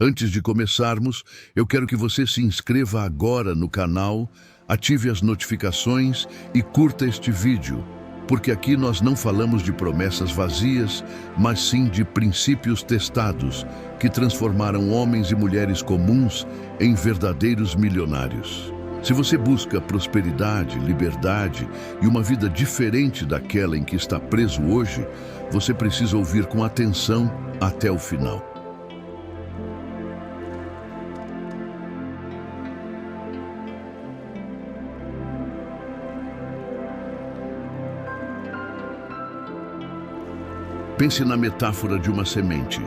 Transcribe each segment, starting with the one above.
Antes de começarmos, eu quero que você se inscreva agora no canal, ative as notificações e curta este vídeo, porque aqui nós não falamos de promessas vazias, mas sim de princípios testados que transformaram homens e mulheres comuns em verdadeiros milionários. Se você busca prosperidade, liberdade e uma vida diferente daquela em que está preso hoje, você precisa ouvir com atenção até o final. Pense na metáfora de uma semente.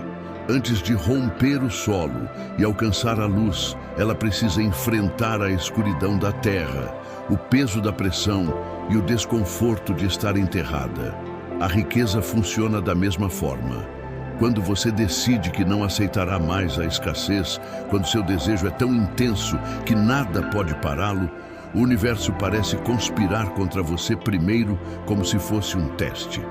Antes de romper o solo e alcançar a luz, ela precisa enfrentar a escuridão da terra, o peso da pressão e o desconforto de estar enterrada. A riqueza funciona da mesma forma. Quando você decide que não aceitará mais a escassez, quando seu desejo é tão intenso que nada pode pará-lo, o universo parece conspirar contra você primeiro como se fosse um teste.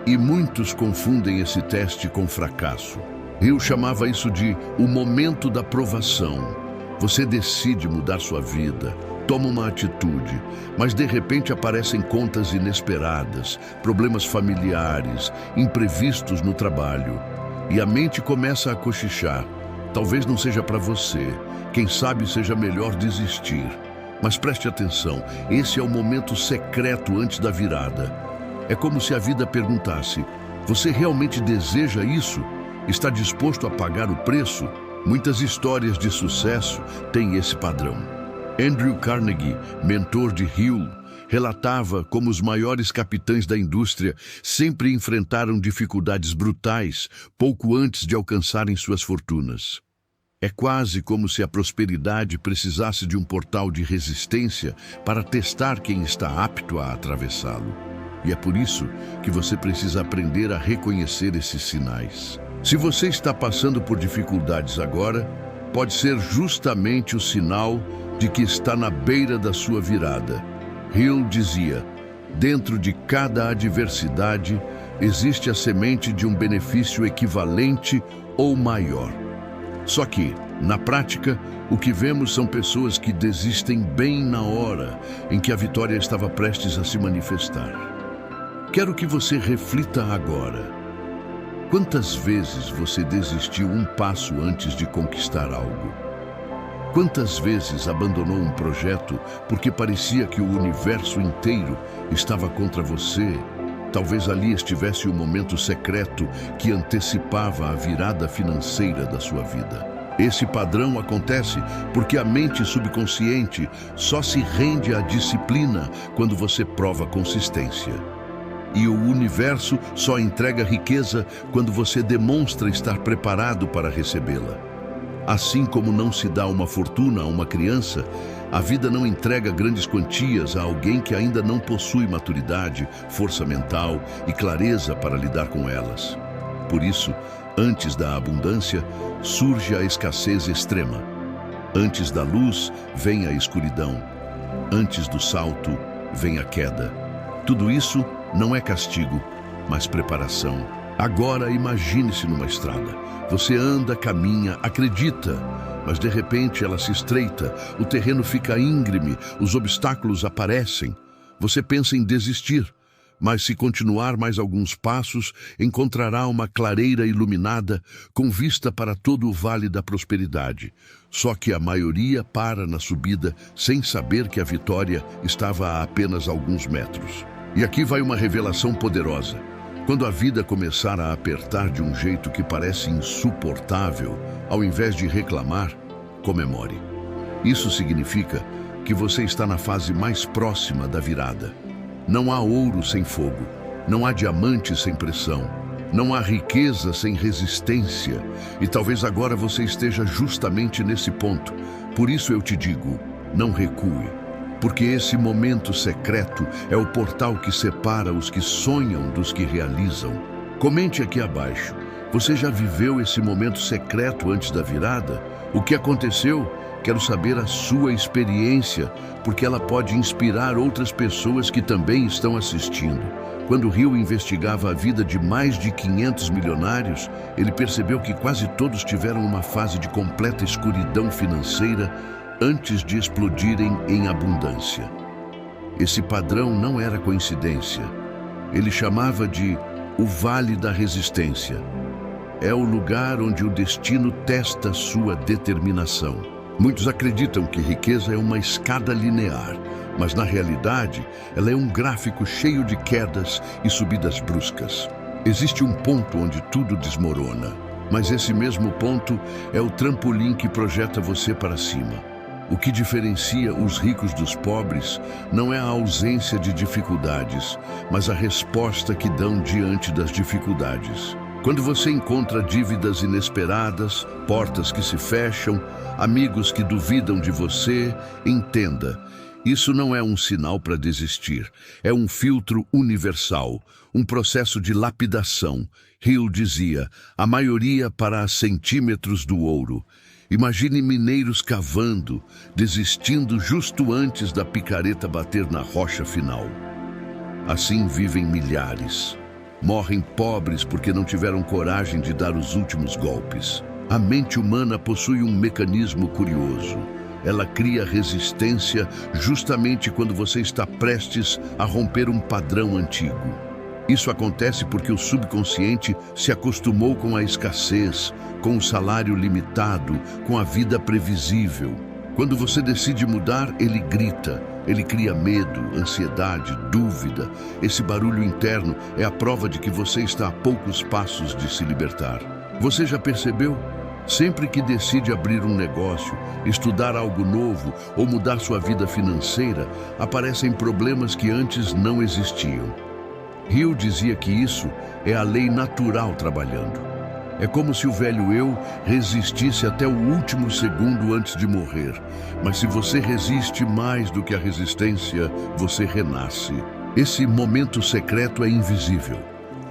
E muitos confundem esse teste com fracasso. Eu chamava isso de o momento da provação. Você decide mudar sua vida, toma uma atitude, mas de repente aparecem contas inesperadas, problemas familiares, imprevistos no trabalho. E a mente começa a cochichar. Talvez não seja para você, quem sabe seja melhor desistir. Mas preste atenção, esse é o momento secreto antes da virada. É como se a vida perguntasse: você realmente deseja isso? Está disposto a pagar o preço? Muitas histórias de sucesso têm esse padrão. Andrew Carnegie, mentor de Hill, relatava como os maiores capitães da indústria sempre enfrentaram dificuldades brutais pouco antes de alcançarem suas fortunas. É quase como se a prosperidade precisasse de um portal de resistência para testar quem está apto a atravessá-lo. E é por isso que você precisa aprender a reconhecer esses sinais. Se você está passando por dificuldades agora, pode ser justamente o sinal de que está na beira da sua virada. Hill dizia: dentro de cada adversidade existe a semente de um benefício equivalente ou maior. Só que, na prática, o que vemos são pessoas que desistem bem na hora em que a vitória estava prestes a se manifestar. Quero que você reflita agora. Quantas vezes você desistiu um passo antes de conquistar algo? Quantas vezes abandonou um projeto porque parecia que o universo inteiro estava contra você? Talvez ali estivesse o momento secreto que antecipava a virada financeira da sua vida. Esse padrão acontece porque a mente subconsciente só se rende à disciplina quando você prova consistência. E o universo só entrega riqueza quando você demonstra estar preparado para recebê-la. Assim como não se dá uma fortuna a uma criança, a vida não entrega grandes quantias a alguém que ainda não possui maturidade, força mental e clareza para lidar com elas. Por isso, antes da abundância, surge a escassez extrema. Antes da luz, vem a escuridão. Antes do salto, vem a queda. Tudo isso não é castigo, mas preparação. Agora imagine-se numa estrada. Você anda, caminha, acredita, mas de repente ela se estreita, o terreno fica íngreme, os obstáculos aparecem. Você pensa em desistir, mas se continuar mais alguns passos, encontrará uma clareira iluminada com vista para todo o vale da prosperidade. Só que a maioria para na subida sem saber que a vitória estava a apenas alguns metros. E aqui vai uma revelação poderosa. Quando a vida começar a apertar de um jeito que parece insuportável, ao invés de reclamar, comemore. Isso significa que você está na fase mais próxima da virada. Não há ouro sem fogo, não há diamante sem pressão, não há riqueza sem resistência. E talvez agora você esteja justamente nesse ponto. Por isso eu te digo, não recue. Porque esse momento secreto é o portal que separa os que sonham dos que realizam. Comente aqui abaixo. Você já viveu esse momento secreto antes da virada? O que aconteceu? Quero saber a sua experiência, porque ela pode inspirar outras pessoas que também estão assistindo. Quando Hill investigava a vida de mais de 500 milionários, ele percebeu que quase todos tiveram uma fase de completa escuridão financeira antes de explodirem em abundância. Esse padrão não era coincidência. Ele chamava de o Vale da Resistência. É o lugar onde o destino testa sua determinação. Muitos acreditam que riqueza é uma escada linear, mas na realidade ela é um gráfico cheio de quedas e subidas bruscas. Existe um ponto onde tudo desmorona, mas esse mesmo ponto é o trampolim que projeta você para cima. O que diferencia os ricos dos pobres não é a ausência de dificuldades, mas a resposta que dão diante das dificuldades. Quando você encontra dívidas inesperadas, portas que se fecham, amigos que duvidam de você, entenda, isso não é um sinal para desistir, é um filtro universal, um processo de lapidação. Hill dizia, a maioria para a centímetros do ouro. Imagine mineiros cavando, desistindo justo antes da picareta bater na rocha final. Assim vivem milhares. Morrem pobres porque não tiveram coragem de dar os últimos golpes. A mente humana possui um mecanismo curioso. Ela cria resistência justamente quando você está prestes a romper um padrão antigo. Isso acontece porque o subconsciente se acostumou com a escassez, com o salário limitado, com a vida previsível. Quando você decide mudar, ele grita, ele cria medo, ansiedade, dúvida. Esse barulho interno é a prova de que você está a poucos passos de se libertar. Você já percebeu? Sempre que decide abrir um negócio, estudar algo novo ou mudar sua vida financeira, aparecem problemas que antes não existiam. Hill dizia que isso é a lei natural trabalhando. É como se o velho eu resistisse até o último segundo antes de morrer. Mas se você resiste mais do que a resistência, você renasce. Esse momento secreto é invisível.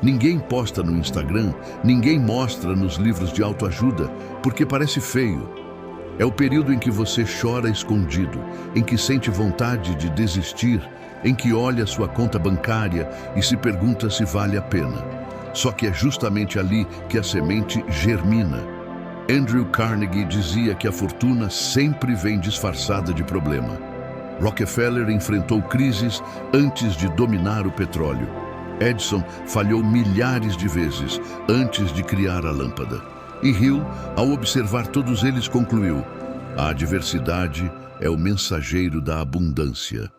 Ninguém posta no Instagram, ninguém mostra nos livros de autoajuda, porque parece feio. É o período em que você chora escondido, em que sente vontade de desistir, em que olha sua conta bancária e se pergunta se vale a pena. Só que é justamente ali que a semente germina. Andrew Carnegie dizia que a fortuna sempre vem disfarçada de problema. Rockefeller enfrentou crises antes de dominar o petróleo. Edison falhou milhares de vezes antes de criar a lâmpada. E Hill, ao observar todos eles, concluiu: a adversidade é o mensageiro da abundância.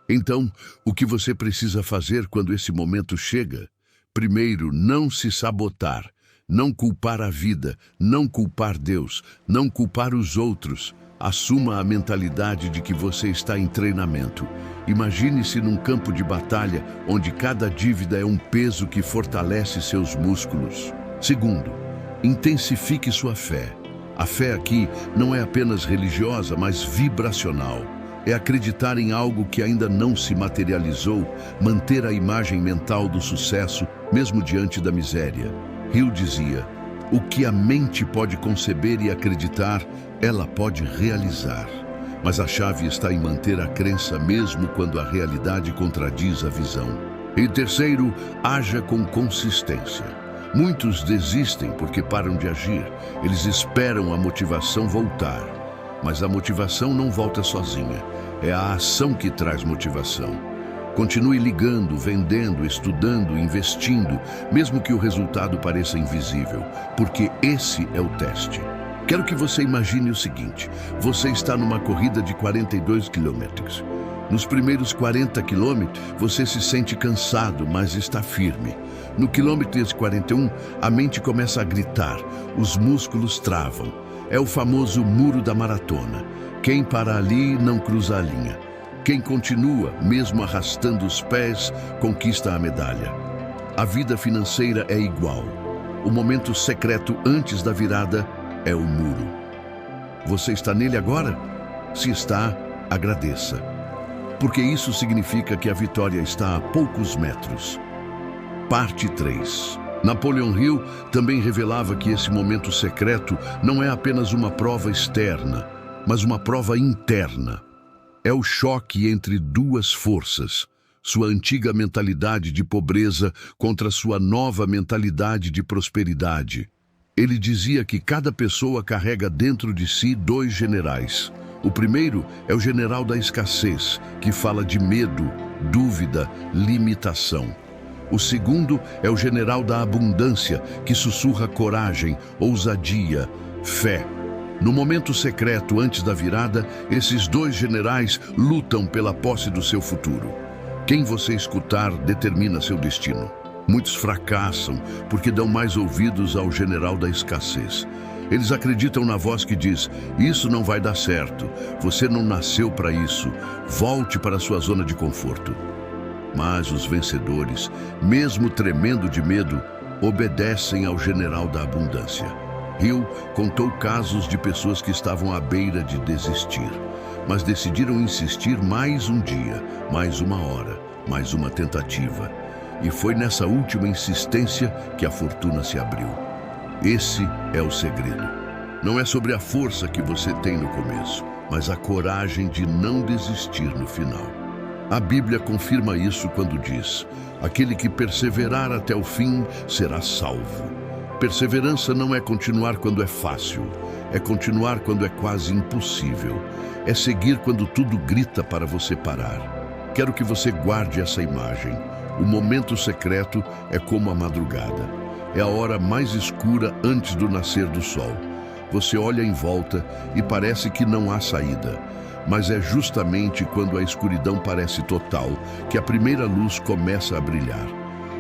Então, o que você precisa fazer quando esse momento chega? Primeiro, não se sabotar, não culpar a vida, não culpar Deus, não culpar os outros. Assuma a mentalidade de que você está em treinamento. Imagine-se num campo de batalha onde cada dívida é um peso que fortalece seus músculos. Segundo, intensifique sua fé. A fé aqui não é apenas religiosa, mas vibracional. É acreditar em algo que ainda não se materializou, manter a imagem mental do sucesso, mesmo diante da miséria. Hill dizia, o que a mente pode conceber e acreditar, ela pode realizar. Mas a chave está em manter a crença mesmo quando a realidade contradiz a visão. E terceiro, haja com consistência. Muitos desistem porque param de agir. Eles esperam a motivação voltar. Mas a motivação não volta sozinha. É a ação que traz motivação. Continue ligando, vendendo, estudando, investindo, mesmo que o resultado pareça invisível, porque esse é o teste. Quero que você imagine o seguinte: você está numa corrida de 42 quilômetros. Nos primeiros 40 quilômetros, você se sente cansado, mas está firme. No quilômetro 41, a mente começa a gritar, os músculos travam. É o famoso muro da maratona. Quem para ali não cruza a linha. Quem continua, mesmo arrastando os pés, conquista a medalha. A vida financeira é igual. O momento secreto antes da virada é o muro. Você está nele agora? Se está, agradeça. Porque isso significa que a vitória está a poucos metros. Parte 3. Napoleon Hill também revelava que esse momento secreto não é apenas uma prova externa, mas uma prova interna. É o choque entre duas forças, sua antiga mentalidade de pobreza contra sua nova mentalidade de prosperidade. Ele dizia que cada pessoa carrega dentro de si dois generais. O primeiro é o general da escassez, que fala de medo, dúvida, limitação. O segundo é o general da abundância, que sussurra coragem, ousadia, fé. No momento secreto antes da virada, esses dois generais lutam pela posse do seu futuro. Quem você escutar determina seu destino. Muitos fracassam porque dão mais ouvidos ao general da escassez. Eles acreditam na voz que diz: isso não vai dar certo, você não nasceu para isso, volte para sua zona de conforto. Mas os vencedores, mesmo tremendo de medo, obedecem ao general da abundância. Hill contou casos de pessoas que estavam à beira de desistir, mas decidiram insistir mais um dia, mais uma hora, mais uma tentativa. E foi nessa última insistência que a fortuna se abriu. Esse é o segredo. Não é sobre a força que você tem no começo, mas a coragem de não desistir no final. A Bíblia confirma isso quando diz: aquele que perseverar até o fim será salvo. Perseverança não é continuar quando é fácil, é continuar quando é quase impossível, é seguir quando tudo grita para você parar. Quero que você guarde essa imagem. O momento secreto é como a madrugada. É a hora mais escura antes do nascer do sol. Você olha em volta e parece que não há saída. Mas é justamente quando a escuridão parece total que a primeira luz começa a brilhar.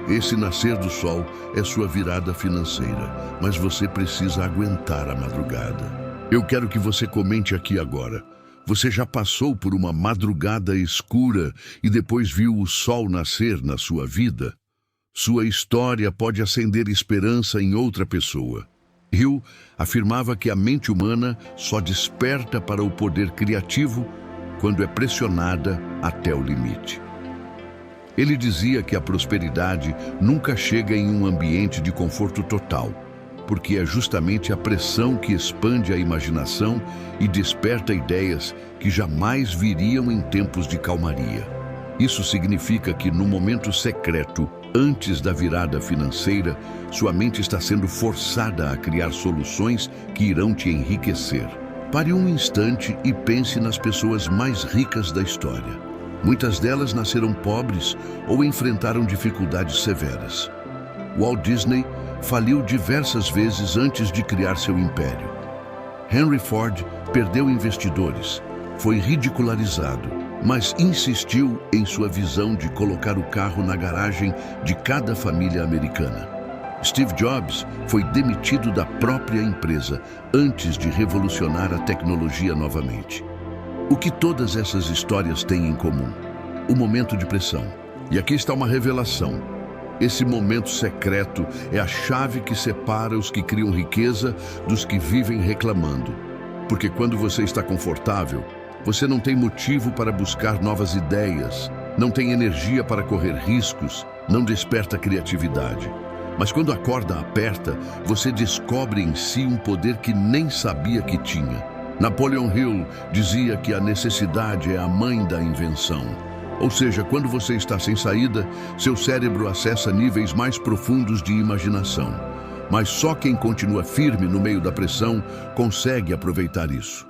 Esse nascer do sol é sua virada financeira, mas você precisa aguentar a madrugada. Eu quero que você comente aqui agora. Você já passou por uma madrugada escura e depois viu o sol nascer na sua vida? Sua história pode acender esperança em outra pessoa. Hill afirmava que a mente humana só desperta para o poder criativo quando é pressionada até o limite. Ele dizia que a prosperidade nunca chega em um ambiente de conforto total, porque é justamente a pressão que expande a imaginação e desperta ideias que jamais viriam em tempos de calmaria. Isso significa que no momento secreto, antes da virada financeira, sua mente está sendo forçada a criar soluções que irão te enriquecer. Pare um instante e pense nas pessoas mais ricas da história. Muitas delas nasceram pobres ou enfrentaram dificuldades severas. Walt Disney faliu diversas vezes antes de criar seu império. Henry Ford perdeu investidores, foi ridicularizado, mas insistiu em sua visão de colocar o carro na garagem de cada família americana. Steve Jobs foi demitido da própria empresa antes de revolucionar a tecnologia novamente. O que todas essas histórias têm em comum? O momento de pressão. E aqui está uma revelação. Esse momento secreto é a chave que separa os que criam riqueza dos que vivem reclamando. Porque quando você está confortável, você não tem motivo para buscar novas ideias, não tem energia para correr riscos, não desperta criatividade. Mas quando a corda aperta, você descobre em si um poder que nem sabia que tinha. Napoleon Hill dizia que a necessidade é a mãe da invenção. Ou seja, quando você está sem saída, seu cérebro acessa níveis mais profundos de imaginação. Mas só quem continua firme no meio da pressão consegue aproveitar isso.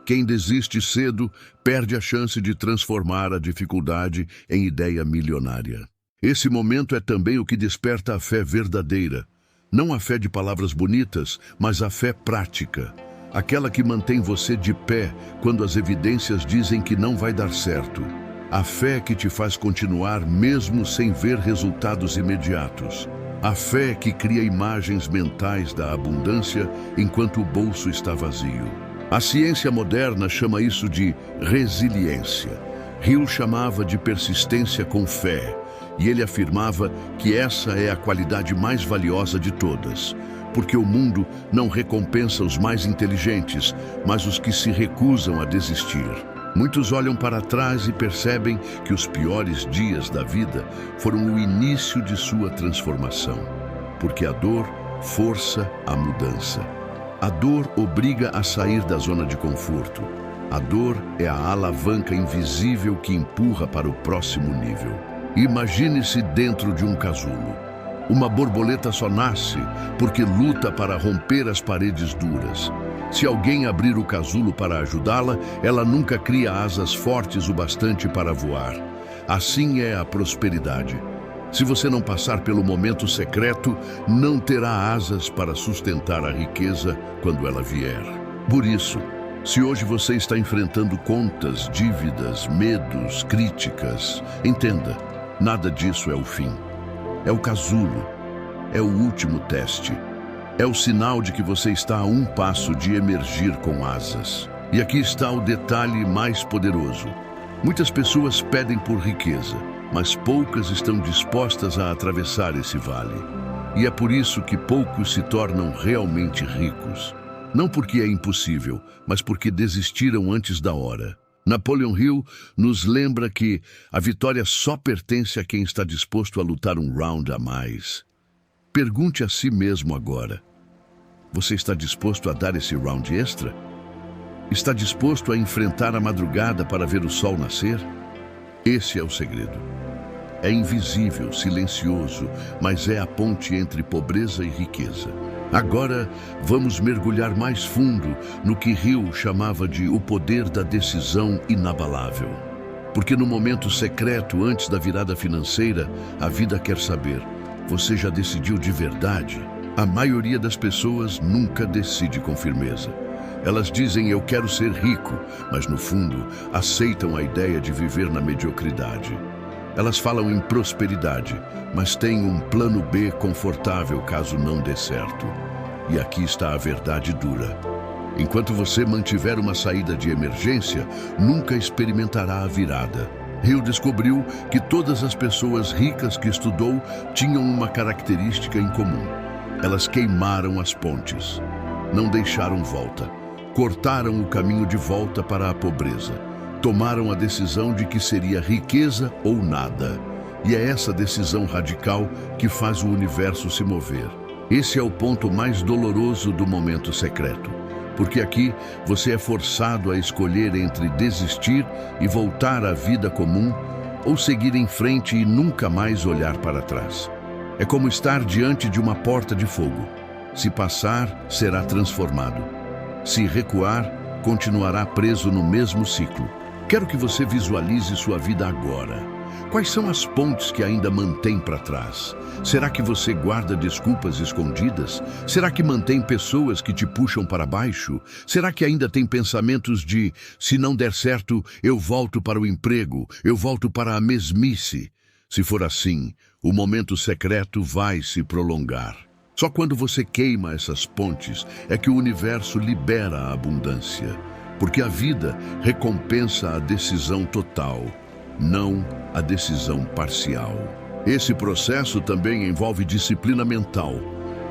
Quem desiste cedo perde a chance de transformar a dificuldade em ideia milionária. Esse momento é também o que desperta a fé verdadeira. Não a fé de palavras bonitas, mas a fé prática. Aquela que mantém você de pé quando as evidências dizem que não vai dar certo. A fé que te faz continuar mesmo sem ver resultados imediatos. A fé que cria imagens mentais da abundância enquanto o bolso está vazio. A ciência moderna chama isso de resiliência. Hill chamava de persistência com fé, e ele afirmava que essa é a qualidade mais valiosa de todas, porque o mundo não recompensa os mais inteligentes, mas os que se recusam a desistir. Muitos olham para trás e percebem que os piores dias da vida foram o início de sua transformação, porque a dor força a mudança. A dor obriga a sair da zona de conforto. A dor é a alavanca invisível que empurra para o próximo nível. Imagine-se dentro de um casulo. Uma borboleta só nasce porque luta para romper as paredes duras. Se alguém abrir o casulo para ajudá-la, ela nunca cria asas fortes o bastante para voar. Assim é a prosperidade. Se você não passar pelo momento secreto, não terá asas para sustentar a riqueza quando ela vier. Por isso, se hoje você está enfrentando contas, dívidas, medos, críticas, entenda, nada disso é o fim. É o casulo, é o último teste. É o sinal de que você está a um passo de emergir com asas. E aqui está o detalhe mais poderoso. Muitas pessoas pedem por riqueza, mas poucas estão dispostas a atravessar esse vale. E é por isso que poucos se tornam realmente ricos. Não porque é impossível, mas porque desistiram antes da hora. Napoleon Hill nos lembra que a vitória só pertence a quem está disposto a lutar um round a mais. Pergunte a si mesmo agora. Você está disposto a dar esse round extra? Está disposto a enfrentar a madrugada para ver o sol nascer? Esse é o segredo. É invisível, silencioso, mas é a ponte entre pobreza e riqueza. Agora, vamos mergulhar mais fundo no que Hill chamava de o poder da decisão inabalável. Porque no momento secreto, antes da virada financeira, a vida quer saber: você já decidiu de verdade? A maioria das pessoas nunca decide com firmeza. Elas dizem eu quero ser rico, mas no fundo aceitam a ideia de viver na mediocridade. Elas falam em prosperidade, mas têm um plano B confortável caso não dê certo. E aqui está a verdade dura. Enquanto você mantiver uma saída de emergência, nunca experimentará a virada. Hill descobriu que todas as pessoas ricas que estudou tinham uma característica em comum. Elas queimaram as pontes, não deixaram volta, cortaram o caminho de volta para a pobreza, tomaram a decisão de que seria riqueza ou nada. E é essa decisão radical que faz o universo se mover. Esse é o ponto mais doloroso do momento secreto, porque aqui você é forçado a escolher entre desistir e voltar à vida comum ou seguir em frente e nunca mais olhar para trás. É como estar diante de uma porta de fogo. Se passar, será transformado. Se recuar, continuará preso no mesmo ciclo. Quero que você visualize sua vida agora. Quais são as pontes que ainda mantém para trás? Será que você guarda desculpas escondidas? Será que mantém pessoas que te puxam para baixo? Será que ainda tem pensamentos de, se não der certo, eu volto para o emprego, eu volto para a mesmice? Se for assim, o momento secreto vai se prolongar. Só quando você queima essas pontes é que o universo libera a abundância. Porque a vida recompensa a decisão total, não a decisão parcial. Esse processo também envolve disciplina mental.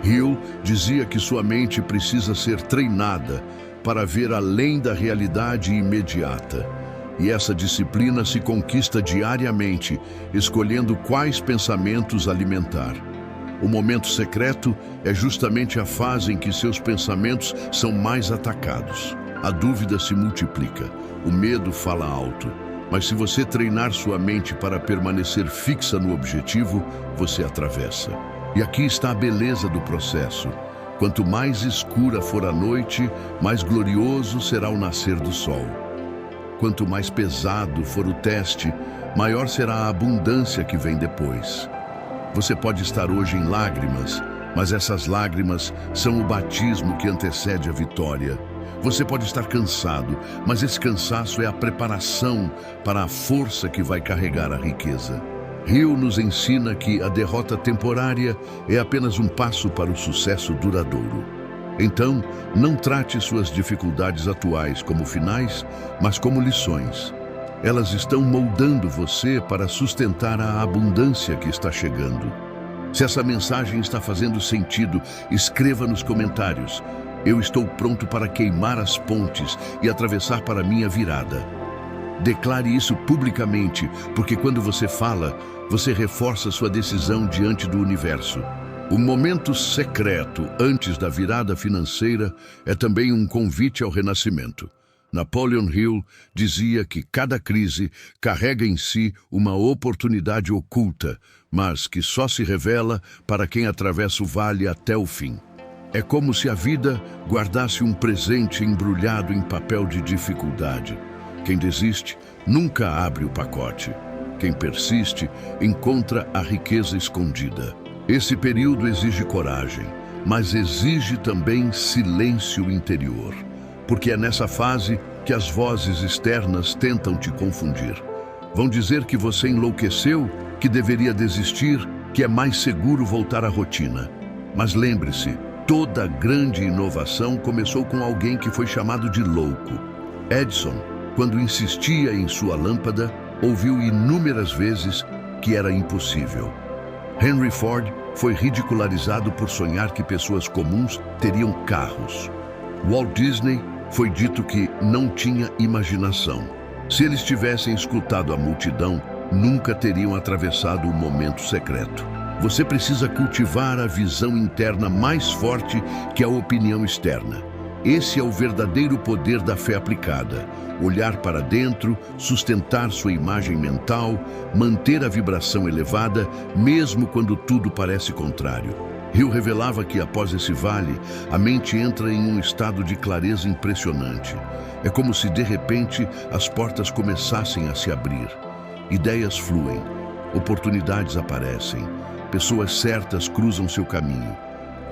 Hill dizia que sua mente precisa ser treinada para ver além da realidade imediata. E essa disciplina se conquista diariamente, escolhendo quais pensamentos alimentar. O momento secreto é justamente a fase em que seus pensamentos são mais atacados. A dúvida se multiplica, o medo fala alto. Mas se você treinar sua mente para permanecer fixa no objetivo, você atravessa. E aqui está a beleza do processo. Quanto mais escura for a noite, mais glorioso será o nascer do sol. Quanto mais pesado for o teste, maior será a abundância que vem depois. Você pode estar hoje em lágrimas, mas essas lágrimas são o batismo que antecede a vitória. Você pode estar cansado, mas esse cansaço é a preparação para a força que vai carregar a riqueza. Hill nos ensina que a derrota temporária é apenas um passo para o sucesso duradouro. Então, não trate suas dificuldades atuais como finais, mas como lições. Elas estão moldando você para sustentar a abundância que está chegando. Se essa mensagem está fazendo sentido, escreva nos comentários. Eu estou pronto para queimar as pontes e atravessar para a minha virada. Declare isso publicamente, porque quando você fala, você reforça sua decisão diante do universo. O momento secreto antes da virada financeira é também um convite ao renascimento. Napoleon Hill dizia que cada crise carrega em si uma oportunidade oculta, mas que só se revela para quem atravessa o vale até o fim. É como se a vida guardasse um presente embrulhado em papel de dificuldade. Quem desiste nunca abre o pacote. Quem persiste encontra a riqueza escondida. Esse período exige coragem, mas exige também silêncio interior, porque é nessa fase que as vozes externas tentam te confundir. Vão dizer que você enlouqueceu, que deveria desistir, que é mais seguro voltar à rotina. Mas lembre-se, toda grande inovação começou com alguém que foi chamado de louco. Edison, quando insistia em sua lâmpada, ouviu inúmeras vezes que era impossível. Henry Ford foi ridicularizado por sonhar que pessoas comuns teriam carros. Walt Disney foi dito que não tinha imaginação. Se eles tivessem escutado a multidão, nunca teriam atravessado o momento secreto. Você precisa cultivar a visão interna mais forte que a opinião externa. Esse é o verdadeiro poder da fé aplicada. Olhar para dentro, sustentar sua imagem mental, manter a vibração elevada, mesmo quando tudo parece contrário. Hill revelava que, após esse vale, a mente entra em um estado de clareza impressionante. É como se, de repente, as portas começassem a se abrir. Ideias fluem, oportunidades aparecem, pessoas certas cruzam seu caminho.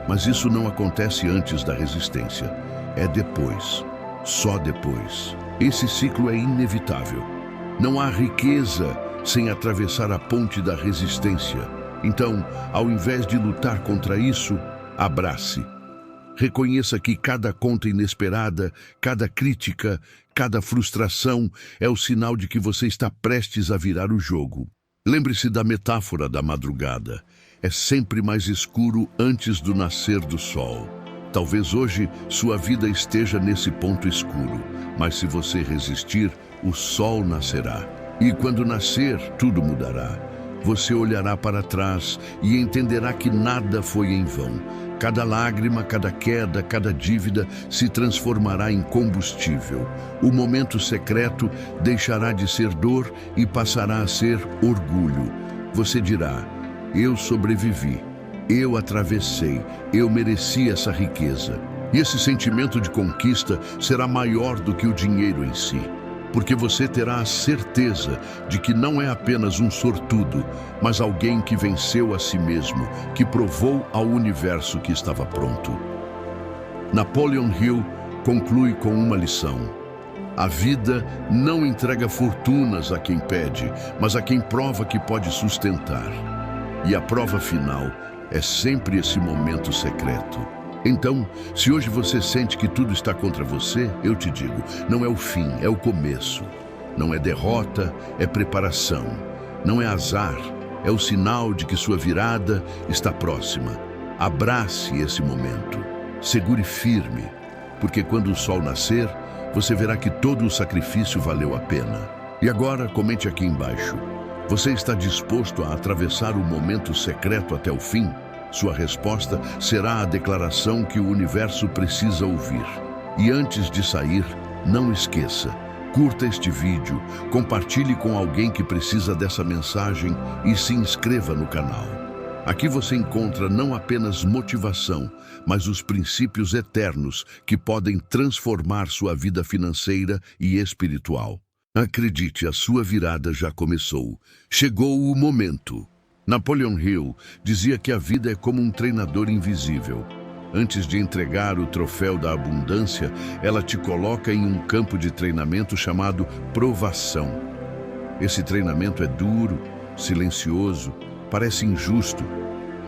Mas isso não acontece antes da resistência. É depois, só depois. Esse ciclo é inevitável. Não há riqueza sem atravessar a ponte da resistência. Então, ao invés de lutar contra isso, abrace. Reconheça que cada conta inesperada, cada crítica, cada frustração é o sinal de que você está prestes a virar o jogo. Lembre-se da metáfora da madrugada. É sempre mais escuro antes do nascer do sol. Talvez hoje sua vida esteja nesse ponto escuro, mas se você resistir, o sol nascerá. E quando nascer, tudo mudará. Você olhará para trás e entenderá que nada foi em vão. Cada lágrima, cada queda, cada dívida se transformará em combustível. O momento secreto deixará de ser dor e passará a ser orgulho. Você dirá: eu sobrevivi, eu atravessei, eu mereci essa riqueza. E esse sentimento de conquista será maior do que o dinheiro em si, porque você terá a certeza de que não é apenas um sortudo, mas alguém que venceu a si mesmo, que provou ao universo que estava pronto. Napoleon Hill conclui com uma lição: a vida não entrega fortunas a quem pede, mas a quem prova que pode sustentar. E a prova final é sempre esse momento secreto. Então, se hoje você sente que tudo está contra você, eu te digo, não é o fim, é o começo. Não é derrota, é preparação. Não é azar, é o sinal de que sua virada está próxima. Abrace esse momento. Segure firme, porque quando o sol nascer, você verá que todo o sacrifício valeu a pena. E agora, comente aqui embaixo. Você está disposto a atravessar o momento secreto até o fim? Sua resposta será a declaração que o universo precisa ouvir. E antes de sair, não esqueça, curta este vídeo, compartilhe com alguém que precisa dessa mensagem e se inscreva no canal. Aqui você encontra não apenas motivação, mas os princípios eternos que podem transformar sua vida financeira e espiritual. Acredite, a sua virada já começou. Chegou o momento. Napoleon Hill dizia que a vida é como um treinador invisível. Antes de entregar o troféu da abundância, ela te coloca em um campo de treinamento chamado provação. Esse treinamento é duro, silencioso, parece injusto,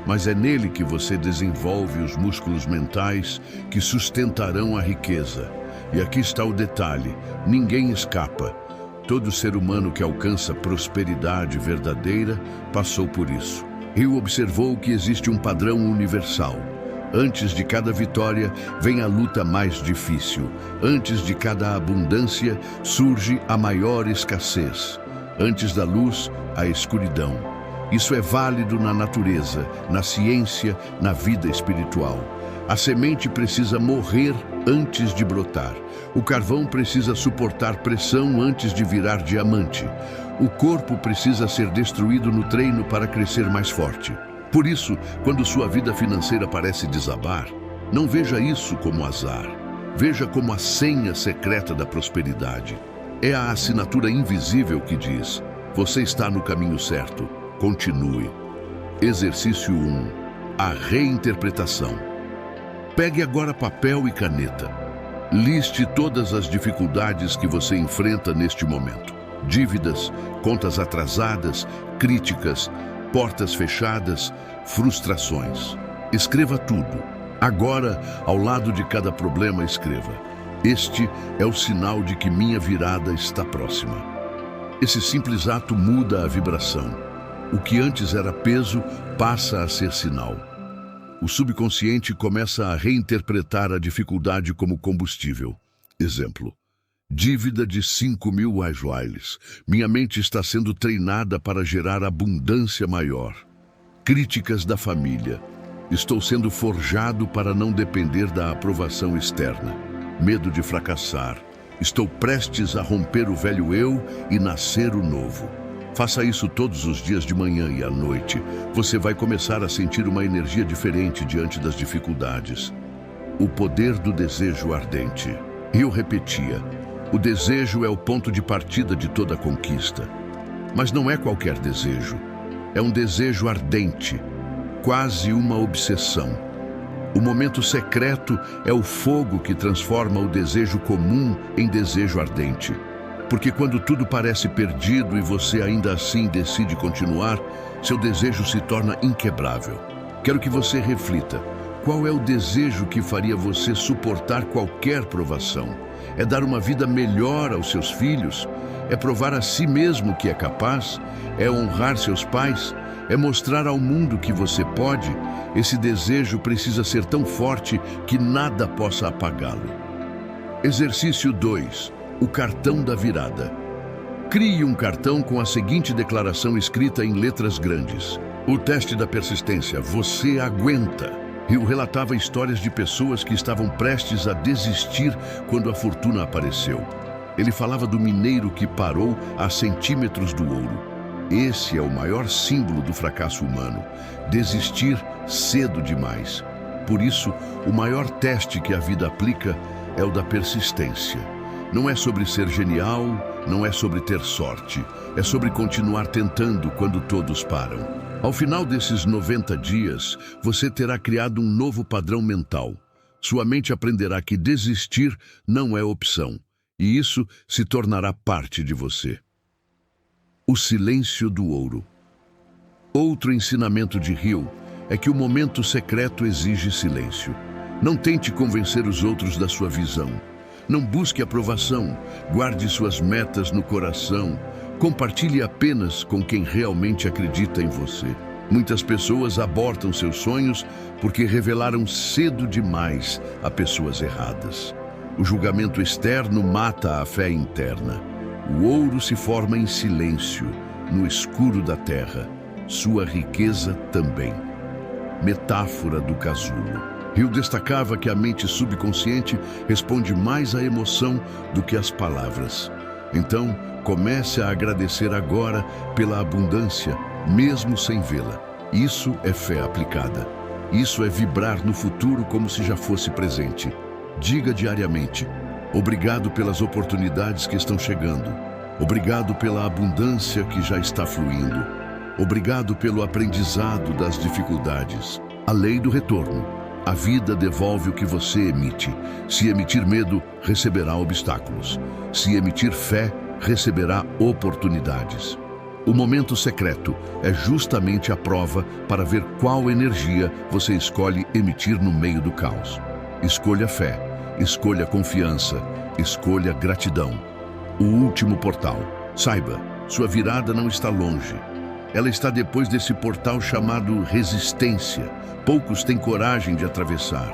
mas é nele que você desenvolve os músculos mentais que sustentarão a riqueza. E aqui está o detalhe: ninguém escapa. Todo ser humano que alcança prosperidade verdadeira passou por isso. Hill observou que existe um padrão universal. Antes de cada vitória, vem a luta mais difícil. Antes de cada abundância, surge a maior escassez. Antes da luz, a escuridão. Isso é válido na natureza, na ciência, na vida espiritual. A semente precisa morrer antes de brotar. O carvão precisa suportar pressão antes de virar diamante. O corpo precisa ser destruído no treino para crescer mais forte. Por isso, quando sua vida financeira parece desabar, não veja isso como azar. Veja como a senha secreta da prosperidade. É a assinatura invisível que diz: você está no caminho certo. Continue. Exercício 1. A reinterpretação. Pegue agora papel e caneta. Liste todas as dificuldades que você enfrenta neste momento. Dívidas, contas atrasadas, críticas, portas fechadas, frustrações. Escreva tudo. Agora, ao lado de cada problema, escreva: este é o sinal de que minha virada está próxima. Esse simples ato muda a vibração. O que antes era peso passa a ser sinal. O subconsciente começa a reinterpretar a dificuldade como combustível. Exemplo: dívida de 5.000 ajuailes. Minha mente está sendo treinada para gerar abundância maior. Críticas da família. Estou sendo forjado para não depender da aprovação externa. Medo de fracassar. Estou prestes a romper o velho eu e nascer o novo. Faça isso todos os dias de manhã e à noite. Você vai começar a sentir uma energia diferente diante das dificuldades. O poder do desejo ardente. E eu repetia: o desejo é o ponto de partida de toda conquista. Mas não é qualquer desejo. É um desejo ardente, quase uma obsessão. O momento secreto é o fogo que transforma o desejo comum em desejo ardente. Porque quando tudo parece perdido e você ainda assim decide continuar, seu desejo se torna inquebrável. Quero que você reflita: qual é o desejo que faria você suportar qualquer provação? É dar uma vida melhor aos seus filhos? É provar a si mesmo que é capaz? É honrar seus pais? É mostrar ao mundo que você pode? Esse desejo precisa ser tão forte que nada possa apagá-lo. Exercício 2. O cartão da virada. Crie um cartão com a seguinte declaração escrita em letras grandes: o teste da persistência, você aguenta. Rio relatava histórias de pessoas que estavam prestes a desistir quando a fortuna apareceu. Ele falava do mineiro que parou a centímetros do ouro. Esse é o maior símbolo do fracasso humano: desistir cedo demais. Por isso, o maior teste que a vida aplica é o da persistência. Não é sobre ser genial, não é sobre ter sorte. É sobre continuar tentando quando todos param. Ao final desses 90 dias, você terá criado um novo padrão mental. Sua mente aprenderá que desistir não é opção, e isso se tornará parte de você. O silêncio do ouro. Outro ensinamento de Hill é que o momento secreto exige silêncio. Não tente convencer os outros da sua visão. Não busque aprovação. Guarde suas metas no coração. Compartilhe apenas com quem realmente acredita em você. Muitas pessoas abortam seus sonhos porque revelaram cedo demais a pessoas erradas. O julgamento externo mata a fé interna. O ouro se forma em silêncio, no escuro da terra. Sua riqueza também. Metáfora do casulo. Hill destacava que a mente subconsciente responde mais à emoção do que às palavras. Então, comece a agradecer agora pela abundância, mesmo sem vê-la. Isso é fé aplicada. Isso é vibrar no futuro como se já fosse presente. Diga diariamente: obrigado pelas oportunidades que estão chegando. Obrigado pela abundância que já está fluindo. Obrigado pelo aprendizado das dificuldades. A lei do retorno. A vida devolve o que você emite. Se emitir medo, receberá obstáculos. Se emitir fé, receberá oportunidades. O momento secreto é justamente a prova para ver qual energia você escolhe emitir no meio do caos. Escolha fé, escolha confiança, escolha gratidão. O último portal. Saiba, sua virada não está longe. Ela está depois desse portal chamado resistência. Poucos têm coragem de atravessar.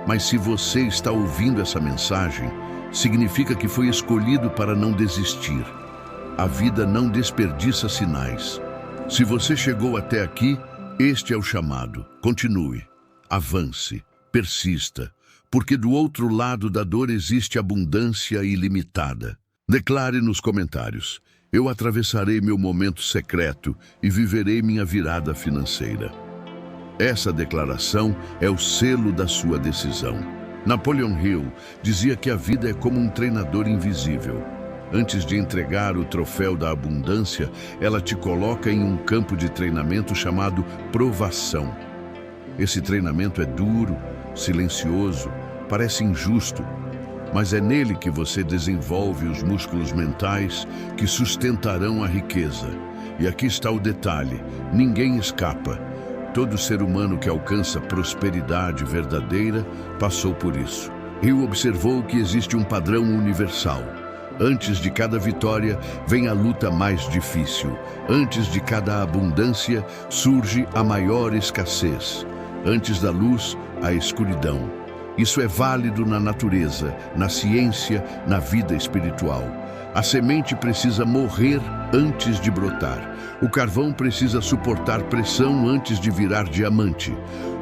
Mas se você está ouvindo essa mensagem, significa que foi escolhido para não desistir. A vida não desperdiça sinais. Se você chegou até aqui, este é o chamado. Continue, avance, persista, porque do outro lado da dor existe abundância ilimitada. Declare nos comentários: eu atravessarei meu momento secreto e viverei minha virada financeira. Essa declaração é o selo da sua decisão. Napoleon Hill dizia que a vida é como um treinador invisível. Antes de entregar o troféu da abundância, ela te coloca em um campo de treinamento chamado provação. Esse treinamento é duro, silencioso, parece injusto, mas é nele que você desenvolve os músculos mentais que sustentarão a riqueza. E aqui está o detalhe: ninguém escapa. Todo ser humano que alcança prosperidade verdadeira passou por isso. Hill observou que existe um padrão universal. Antes de cada vitória, vem a luta mais difícil. Antes de cada abundância, surge a maior escassez. Antes da luz, a escuridão. Isso é válido na natureza, na ciência, na vida espiritual. A semente precisa morrer antes de brotar. O carvão precisa suportar pressão antes de virar diamante.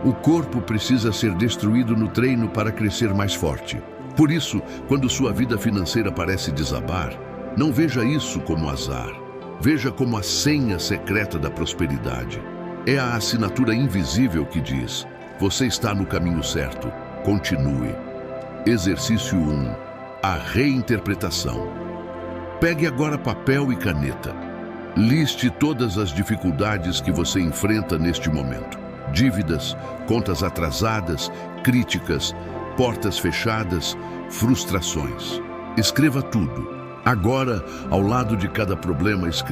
O corpo precisa ser destruído no treino para crescer mais forte. Por isso, quando sua vida financeira parece desabar, não veja isso como azar. Veja como a senha secreta da prosperidade. É a assinatura invisível que diz: você está no caminho certo, continue. Exercício 1. A reinterpretação. Pegue agora papel e caneta. Liste todas as dificuldades que você enfrenta neste momento. Dívidas, contas atrasadas, críticas, portas fechadas, frustrações. Escreva tudo. Agora, ao lado de cada problema, escreva: